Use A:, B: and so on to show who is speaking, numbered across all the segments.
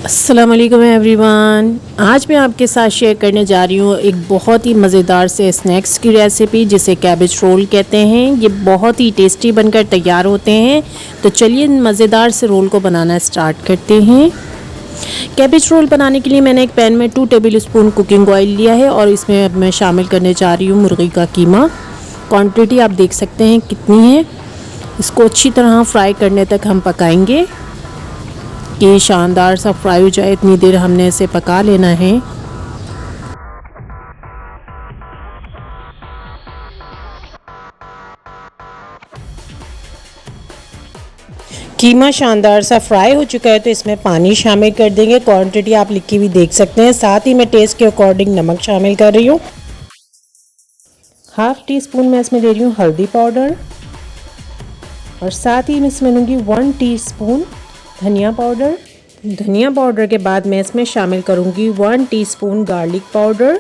A: अस्सलाम वालेकुम एवरीवन। आज मैं आपके साथ शेयर करने जा रही हूँ एक बहुत ही मज़ेदार से स्नैक्स की रेसिपी जिसे कैबेज रोल कहते हैं। ये बहुत ही टेस्टी बनकर तैयार होते हैं। तो चलिए मज़ेदार से रोल को बनाना स्टार्ट करते हैं। कैबेज रोल बनाने के लिए मैंने एक पैन में 2 टेबल स्पून कुकिंग ऑयल लिया है और इसमें अब मैं शामिल करने जा रही हूँ मुर्गी का कीमा। क्वांटिटी आप देख सकते हैं कितनी है। इसको अच्छी तरह फ्राई करने तक हम पकाएंगे कि शानदार सा फ्राई हो जाए। इतनी देर हमने इसे पका लेना है। कीमा शानदार सा फ्राई हो चुका है तो इसमें पानी शामिल कर देंगे। क्वांटिटी आप लिखी हुई देख सकते हैं। साथ ही मैं टेस्ट के अकॉर्डिंग नमक शामिल कर रही हूँ। हाफ टी स्पून मैं इसमें दे रही हूँ हल्दी पाउडर और साथ ही मैं इसमें लूँगी 1 टीस्पून धनिया पाउडर। धनिया पाउडर के बाद मैं इसमें शामिल करूँगी 1 टीस्पून गार्लिक पाउडर।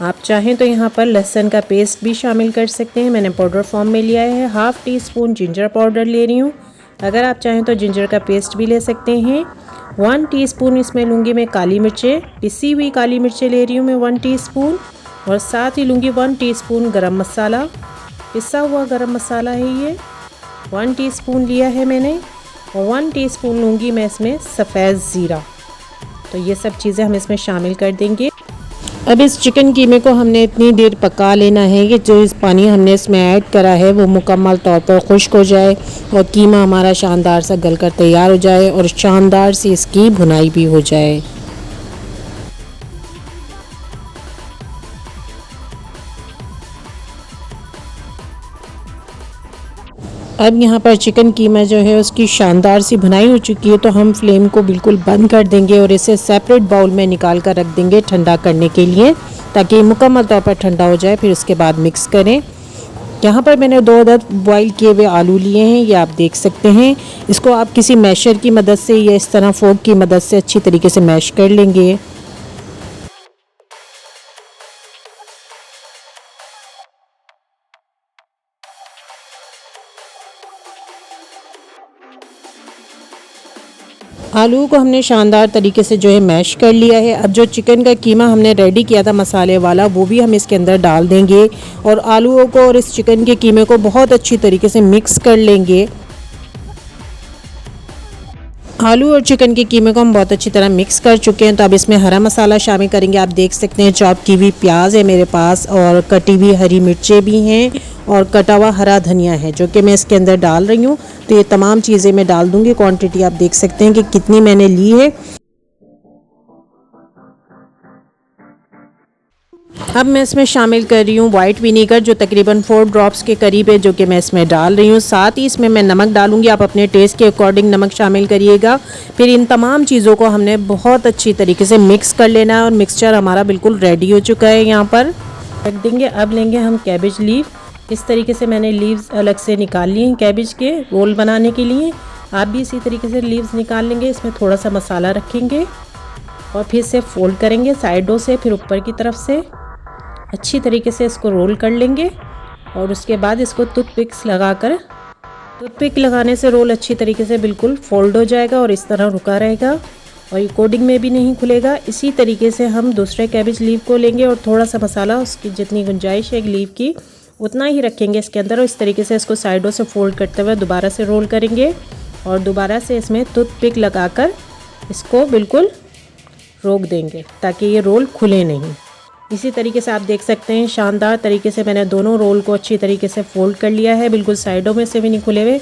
A: आप चाहें तो यहाँ पर लहसुन का पेस्ट भी शामिल कर सकते हैं। मैंने पाउडर फॉर्म में लिया है। Half tea spoon ginger powder ले रही हूँ। अगर आप चाहें तो जिंजर का पेस्ट भी ले सकते हैं। 1 टीस्पून इसमें लूँगी मैं काली मिर्चें, पिसी हुई काली मिर्चें ले रही हूँ मैं 1 टीस्पून। और साथ ही लूँगी 1 टीस्पून गरम मसाला, पिसा हुआ गरम मसाला है ये 1 टीस्पून लिया है मैंने। और 1 टीस्पून लूँगी मैं इसमें सफ़ेद ज़ीरा। तो ये सब चीज़ें हम इसमें शामिल कर देंगे। अब इस चिकन कीमे को हमने इतनी देर पका लेना है कि जो इस पानी हमने इसमें ऐड करा है वो मुकम्मल तौर पर खुश्क हो जाए और कीमा हमारा शानदार सा गलकर तैयार हो जाए और शानदार सी इसकी भुनाई भी हो जाए। अब यहाँ पर चिकन कीमा जो है उसकी शानदार सी भुनाई हो चुकी है तो हम फ्लेम को बिल्कुल बंद कर देंगे और इसे सेपरेट बाउल में निकाल कर रख देंगे ठंडा करने के लिए, ताकि मुकम्मल तौर पर ठंडा हो जाए। फिर उसके बाद मिक्स करें। यहाँ पर मैंने 2 अदद बॉईल किए हुए आलू लिए हैं, ये आप देख सकते हैं। इसको आप किसी मैशर की मदद से या इस तरह फोर्क की मदद से अच्छी तरीके से मैश कर लेंगे। आलू को हमने शानदार तरीके से जो है मैश कर लिया है। अब जो चिकन का कीमा हमने रेडी किया था मसाले वाला वो भी हम इसके अंदर डाल देंगे और आलूओं को और इस चिकन के कीमे को बहुत अच्छी तरीके से मिक्स कर लेंगे। आलू और चिकन के कीमे को हम बहुत अच्छी तरह मिक्स कर चुके हैं। तो अब इसमें हरा मसाला शामिल करेंगे। आप देख सकते हैं चॉप की हुई प्याज है मेरे पास और कटी हुई हरी मिर्चें भी हैं और कटा हुआ हरा धनिया है जो कि मैं इसके अंदर डाल रही हूँ। तो ये तमाम चीज़ें मैं डाल दूँगी। क्वांटिटी आप देख सकते हैं कि कितनी मैंने ली है। अब मैं इसमें शामिल कर रही हूँ वाइट विनेगर जो तकरीबन 4 ड्रॉप्स के करीब है, जो कि मैं इसमें डाल रही हूँ। साथ ही इसमें मैं नमक डालूँगी। आप अपने टेस्ट के अकॉर्डिंग नमक शामिल करिएगा। फिर इन तमाम चीज़ों को हमने बहुत अच्छी तरीके से मिक्स कर लेना है और मिक्सचर हमारा बिल्कुल रेडी हो चुका है। यहाँ पर रख देंगे। अब लेंगे हम कैबेज लीफ। इस तरीके से मैंने लीव्स अलग से निकाल लिए हैं कैबेज के रोल बनाने के लिए। आप भी इसी तरीके से लीव्स निकाल लेंगे। इसमें थोड़ा सा मसाला रखेंगे और फिर से फोल्ड करेंगे साइडों से, फिर ऊपर की तरफ से अच्छी तरीके से इसको रोल कर लेंगे। और उसके बाद इसको टूथपिक्स लगाकर, टूथपिक लगाने से रोल अच्छी तरीके से बिल्कुल फोल्ड हो जाएगा और इस तरह रुका रहेगा और ये कोडिंग में भी नहीं खुलेगा। इसी तरीके से हम दूसरे कैबेज लीव को लेंगे और थोड़ा सा मसाला, उसकी जितनी गुंजाइश है एक लीव की उतना ही रखेंगे इसके अंदर और इस तरीके से इसको साइडों से फोल्ड करते हुए दोबारा से रोल करेंगे और दोबारा से इसमें टूथपिक लगाकर इसको बिल्कुल रोक देंगे ताकि ये रोल खुले नहीं। इसी तरीके से आप देख सकते हैं शानदार तरीके से मैंने दोनों रोल को अच्छी तरीके से फोल्ड कर लिया है, बिल्कुल साइडों में से भी नहीं खुले हुए।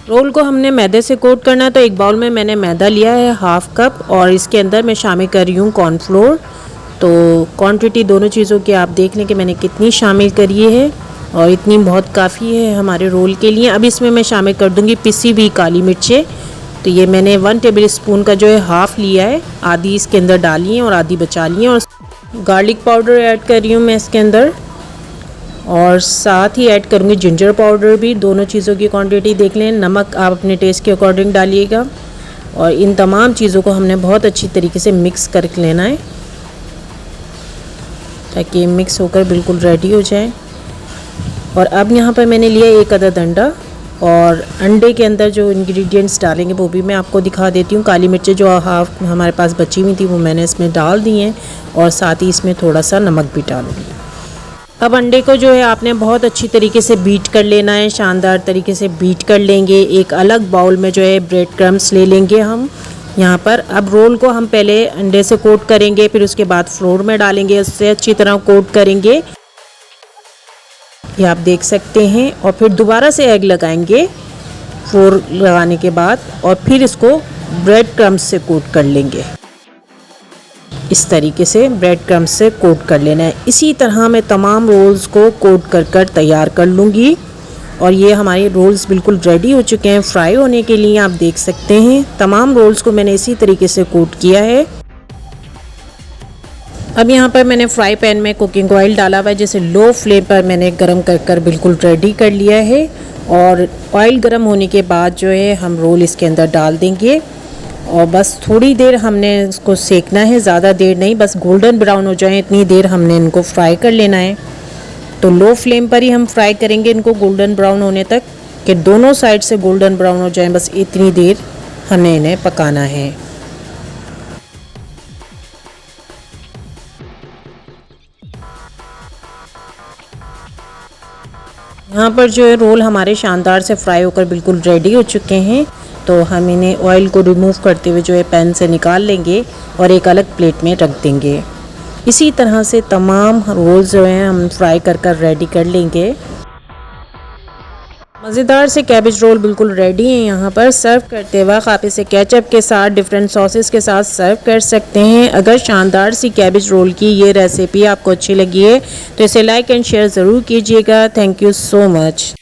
A: रोल को हमने मैदे से कोट करना है तो एक बाउल में मैंने मैदा लिया है 1/2 कप और इसके अंदर मैं शामिल कर रही हूँ कॉर्नफ्लोर। तो क्वांटिटी दोनों चीज़ों की आप देख लें कि मैंने कितनी शामिल करी है और इतनी बहुत काफ़ी है हमारे रोल के लिए। अब इसमें मैं शामिल कर दूँगी पिसी हुई काली मिर्चें। तो ये मैंने 1 टेबल स्पून का जो है हाफ़ लिया है, आधी इसके अंदर डाली है और आधी बचा ली है। और गार्लिक पाउडर ऐड कर रही हूँ मैं इसके अंदर और साथ ही ऐड करूँगी जिंजर पाउडर भी। दोनों चीज़ों की क्वांटिटी देख लें। नमक आप अपने टेस्ट के अकॉर्डिंग डालिएगा और इन तमाम चीज़ों को हमने बहुत अच्छी तरीके से मिक्स कर लेना है ताकि मिक्स होकर बिल्कुल रेडी हो जाए। और अब यहाँ पर मैंने लिया 1 अदद अंडा और अंडे के अंदर जो इंग्रेडिएंट्स डालेंगे वो भी मैं आपको दिखा देती हूँ। काली मिर्चें जो हाफ हमारे पास बची हुई थी वो मैंने इसमें डाल दी हैं और साथ ही इसमें थोड़ा सा नमक भी डालूँगी। अब अंडे को जो है आपने बहुत अच्छी तरीके से बीट कर लेना है, शानदार तरीके से बीट कर लेंगे। एक अलग बाउल में जो है ब्रेड क्रम्स ले लेंगे हम यहाँ पर। अब रोल को हम पहले अंडे से कोट करेंगे, फिर उसके बाद फ्लोर में डालेंगे, उससे अच्छी तरह कोट करेंगे, ये आप देख सकते हैं। और फिर दोबारा से एग लगाएंगे फ्लोर लगाने के बाद, और फिर इसको ब्रेड क्रम्स से कोट कर लेंगे। इस तरीके से ब्रेड क्रम्स से कोट कर लेना है। इसी तरह मैं तमाम रोल्स को कोट कर तैयार कर लूँगी। और ये हमारे रोल्स बिल्कुल रेडी हो चुके हैं फ्राई होने के लिए, आप देख सकते हैं। तमाम रोल्स को मैंने इसी तरीके से कोट किया है। अब यहाँ पर मैंने फ्राई पैन में कुकिंग ऑयल डाला हुआ है, जैसे लो फ्लेम पर मैंने गरम कर बिल्कुल रेडी कर लिया है। और ऑयल गरम होने के बाद जो है हम रोल इसके अंदर डाल देंगे और बस थोड़ी देर हमने इसको सेकना है, ज़्यादा देर नहीं, बस गोल्डन ब्राउन हो जाए इतनी देर हमने इनको फ्राई कर लेना है। तो लो फ्लेम पर ही हम फ्राई करेंगे इनको गोल्डन ब्राउन होने तक, कि दोनों साइड से गोल्डन ब्राउन हो जाए, बस इतनी देर हमें इन्हें पकाना है। यहाँ पर जो है रोल हमारे शानदार से फ्राई होकर बिल्कुल रेडी हो चुके हैं। तो हम इन्हें ऑयल को रिमूव करते हुए जो है पैन से निकाल लेंगे और एक अलग प्लेट में रख देंगे। इसी तरह से तमाम रोल्स जो हैं हम फ्राई कर रेडी कर लेंगे। मज़ेदार से कैबेज रोल बिल्कुल रेडी हैं। यहाँ पर सर्व करते वक्त आप इसे केचप के साथ, डिफरेंट सॉसेस के साथ सर्व कर सकते हैं। अगर शानदार सी कैबेज रोल की ये रेसिपी आपको अच्छी लगी है तो इसे लाइक एंड शेयर ज़रूर कीजिएगा। Thank you so much.